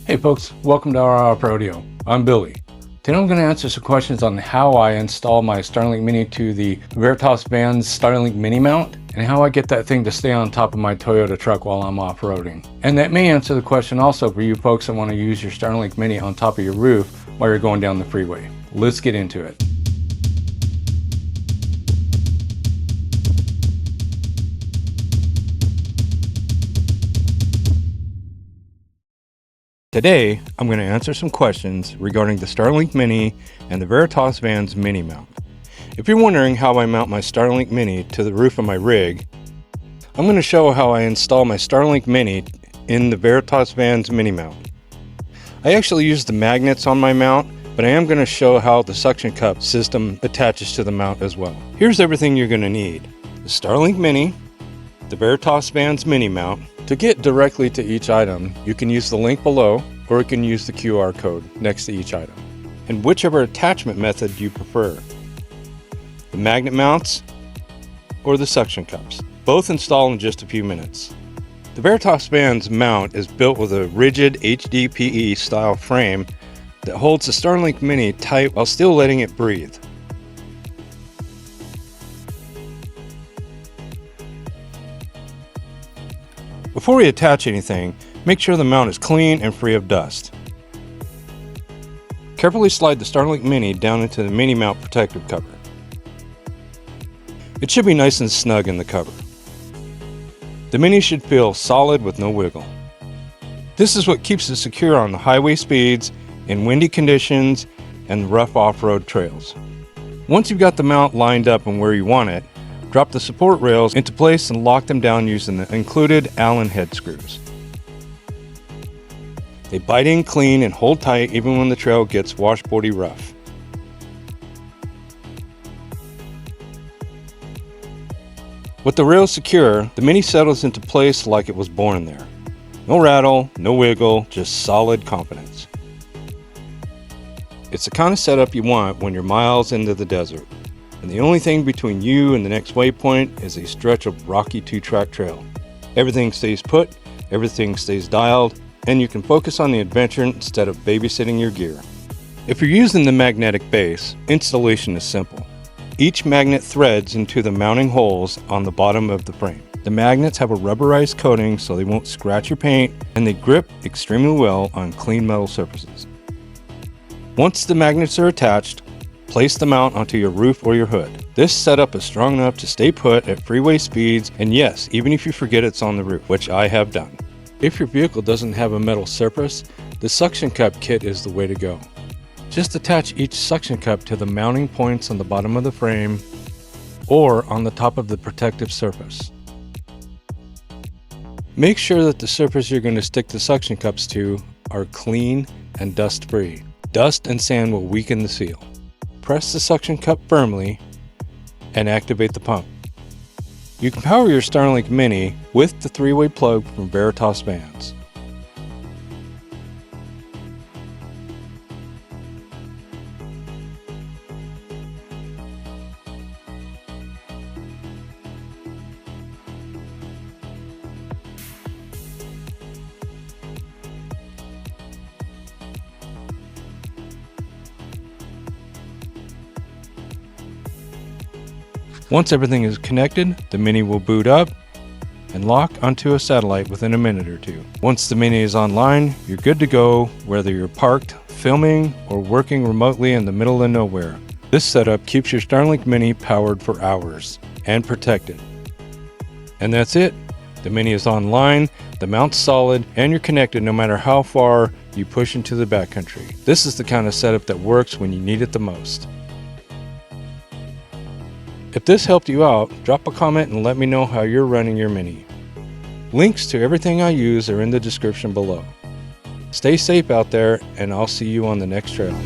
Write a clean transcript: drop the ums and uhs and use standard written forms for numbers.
Hey folks, welcome to our Off-Roadeo. I'm Billy. Today I'm going to answer some questions on how I install my Starlink Mini to the Veritas Vans Starlink Mini Mount and how I get that thing to stay on top of my Toyota truck while I'm off-roading. And that may answer the question also for you folks that want to use your Starlink Mini on top of your roof while you're going down the freeway. Let's get into it. Today, I'm going to answer some questions regarding the Starlink Mini and the Veritas Vans Mini Mount. If you're wondering how I mount my Starlink Mini to the roof of my rig, I'm going to show how I install my Starlink Mini in the Veritas Vans Mini Mount. I actually use the magnets on my mount, but I am going to show how the suction cup system attaches to the mount as well. Here's everything you're going to need: the Starlink Mini, the Veritas Vans Mini Mount. To get directly to each item, you can use the link below, or you can use the QR code next to each item, and whichever attachment method you prefer. The magnet mounts or the suction cups. Both install in just a few minutes. The Veritas Vans mount is built with a rigid HDPE style frame that holds the Starlink Mini tight while still letting it breathe. Before we attach anything, make sure the mount is clean and free of dust. Carefully slide the Starlink Mini down into the Mini Mount protective cover. It should be nice and snug in the cover. The Mini should feel solid with no wiggle. This is what keeps it secure on the highway speeds, in windy conditions, and rough off-road trails. Once you've got the mount lined up and where you want it, drop the support rails into place and lock them down using the included Allen head screws. They bite in clean and hold tight even when the trail gets washboardy rough. With the rails secure, the Mini settles into place like it was born there. No rattle, no wiggle, just solid confidence. It's the kind of setup you want when you're miles into the desert, and the only thing between you and the next waypoint is a stretch of rocky 2-track trail. Everything stays put, everything stays dialed, and you can focus on the adventure instead of babysitting your gear. If you're using the magnetic base, installation is simple. Each magnet threads into the mounting holes on the bottom of the frame. The magnets have a rubberized coating so they won't scratch your paint, and they grip extremely well on clean metal surfaces. Once the magnets are attached, place the mount onto your roof or your hood. This setup is strong enough to stay put at freeway speeds, and yes, even if you forget it's on the roof, which I have done. If your vehicle doesn't have a metal surface, the suction cup kit is the way to go. Just attach each suction cup to the mounting points on the bottom of the frame or on the top of the protective surface. Make sure that the surface you're going to stick the suction cups to are clean and dust-free. Dust and sand will weaken the seal. Press the suction cup firmly and activate the pump. You can power your Starlink Mini with the 3-way plug from Veritas Vans. Once everything is connected, the Mini will boot up and lock onto a satellite within a minute or two. Once the Mini is online, you're good to go whether you're parked, filming, or working remotely in the middle of nowhere. This setup keeps your Starlink Mini powered for hours and protected. And that's it. The Mini is online, the mount's solid, and you're connected no matter how far you push into the backcountry. This is the kind of setup that works when you need it the most. If this helped you out, drop a comment and let me know how you're running your Mini. Links to everything I use are in the description below. Stay safe out there, and I'll see you on the next trail.